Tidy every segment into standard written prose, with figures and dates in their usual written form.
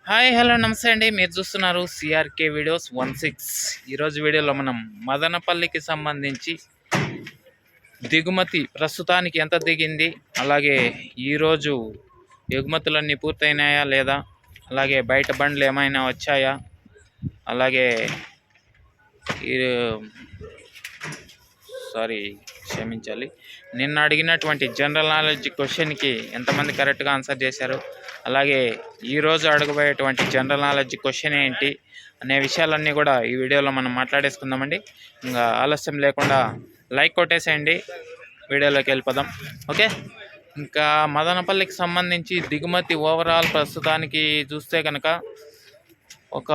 Hi hello నమస్తే అండి. మీరు చూస్తున్నారు సిఆర్కే వీడియోస్ 16. ఈరోజు వీడియోలో మనం మదనపల్లికి సంబంధించి దిగుమతి ప్రస్తుతానికి ఎంత దిగింది, అలాగే ఈరోజు ఎగుమతులన్నీ పూర్తయినాయా లేదా, అలాగే బయట బండ్లు ఏమైనా వచ్చాయా, అలాగే క్షమించాలి, నిన్న అడిగినటువంటి జనరల్ నాలెడ్జ్ క్వశ్చన్కి ఎంతమంది కరెక్ట్గా ఆన్సర్ చేశారు, అలాగే ఈరోజు అడగబోయేటువంటి జనరల్ నాలెడ్జ్ క్వశ్చన్ ఏంటి అనే విషయాలన్నీ కూడా ఈ వీడియోలో మనం మాట్లాడేసుకుందామండి. ఇంకా ఆలస్యం లేకుండా లైక్ కొట్టేసేయండి, వీడియోలోకి వెళ్ళిపోదాం. ఓకే, ఇంకా మదనపల్లికి సంబంధించి దిగుమతి ఓవరాల్ ప్రస్తుతానికి చూస్తే కనుక ఒక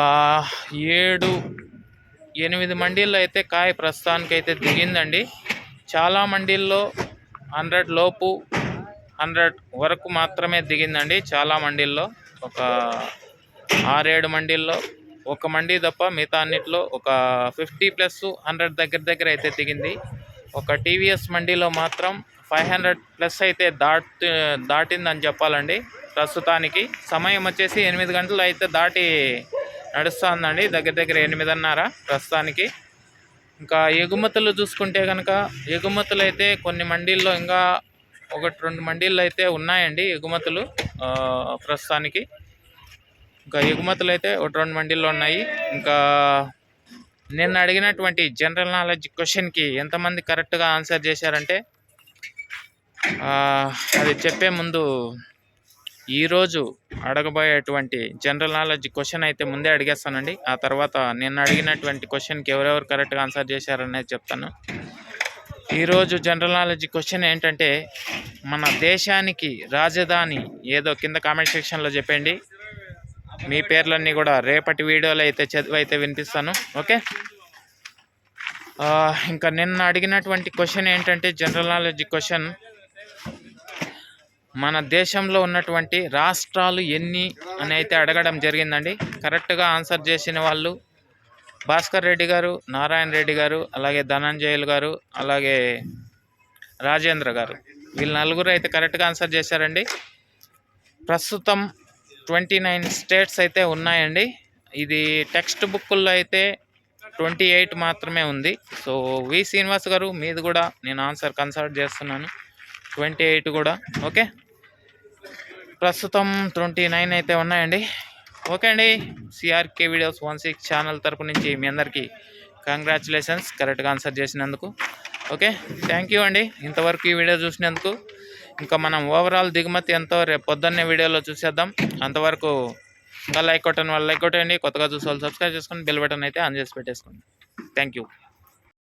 7-8 మండీల్లో అయితే కాయ ప్రస్తుతానికి అయితే దిగిందండి. చాలా మండీల్లో 100 లోపు 100 వరకు మాత్రమే దిగిందండి. చాలా మండీల్లో ఒక 6-7 మండీల్లో ఒక మండీ తప్ప మిగతా అన్నిట్లో ఒక 50+ 100 దగ్గర అయితే దిగింది. ఒక టీవీఎస్ మండీలో మాత్రం 500+ అయితే దాటిందని చెప్పాలండి. ప్రస్తుతానికి సమయం వచ్చేసి 8 గంటలు అయితే దాటి నడుస్తుందండి, దగ్గర 8:30 ప్రస్తుతానికి. ఇంకా ఎగుమతులు చూసుకుంటే కనుక ఎగుమతులు అయితే కొన్ని మండీల్లో ఇంకా 1-2 మండీల్లో అయితే ఉన్నాయండి ఎగుమతులు ప్రస్తుతానికి. ఇంకా ఎగుమతులు అయితే 1-2 మండీల్లో ఉన్నాయి. ఇంకా నిన్న అడిగినటువంటి జనరల్ నాలెడ్జ్ క్వశ్చన్కి ఎంతమంది కరెక్ట్గా ఆన్సర్ చేశారంటే, అది చెప్పే ముందు ఈరోజు అడగబోయేటువంటి జనరల్ నాలెడ్జ్ క్వశ్చన్ అయితే ముందే అడిగేస్తానండి. ఆ తర్వాత నిన్న అడిగినటువంటి క్వశ్చన్కి ఎవరెవరు కరెక్ట్గా ఆన్సర్ చేశారనేది చెప్తాను. ఈరోజు జనరల్ నాలెడ్జ్ క్వశ్చన్ ఏంటంటే, మన దేశానికి రాజధాని ఏదో కింద కామెంట్ సెక్షన్లో చెప్పండి. మీ పేర్లన్నీ కూడా రేపటి వీడియోలో అయితే చదివి వినిపిస్తాను. ఓకే, ఇంకా నిన్న అడిగినటువంటి క్వశ్చన్ ఏంటంటే జనరల్ నాలెడ్జ్ క్వశ్చన్, మన దేశంలో ఉన్నటువంటి రాష్ట్రాలు ఎన్ని అని అయితే అడగడం జరిగిందండి. కరెక్ట్గా ఆన్సర్ చేసిన వాళ్ళు భాస్కర్ రెడ్డి గారు, నారాయణ రెడ్డి గారు, అలాగే ధనంజయులు గారు, అలాగే రాజేంద్ర గారు, వీళ్ళు నలుగురు అయితే కరెక్ట్గా ఆన్సర్ చేశారండి. ప్రస్తుతం 29 స్టేట్స్ అయితే ఉన్నాయండి. ఇది టెక్స్ట్ బుక్కుల్లో అయితే 28 మాత్రమే ఉంది. సో వి శ్రీనివాస్ గారు, మీది కూడా నేను ఆన్సర్ కన్సల్ట్ చేస్తున్నాను, 28 కూడా. ఓకే, ప్రస్తుతం 29 అయితే ఉన్నాయండి. ఓకే అండి, సిఆర్కే వీడియోస్ 16 ఛానల్ తరపు నుంచి మీ అందరికీ కంగ్రాచులేషన్స్ కరెక్ట్గా ఆన్సర్ చేసినందుకు. ఓకే, థ్యాంక్ యూ అండి ఇంతవరకు ఈ వీడియో చూసినందుకు. ఇంకా మనం ఓవరాల్ దిగుమతి ఎంతో రేపు పొద్దున్నే వీడియోలో చూసేద్దాం. అంతవరకు ఇంకా లైక్ కొట్టండి, వాళ్ళు లైక్ కొట్టండి, కొత్తగా చూసే వాళ్ళు సబ్స్క్రైబ్ చేసుకొని బెల్ బటన్ అయితే ఆన్ చేసి పెట్టేసుకోండి. Thank you.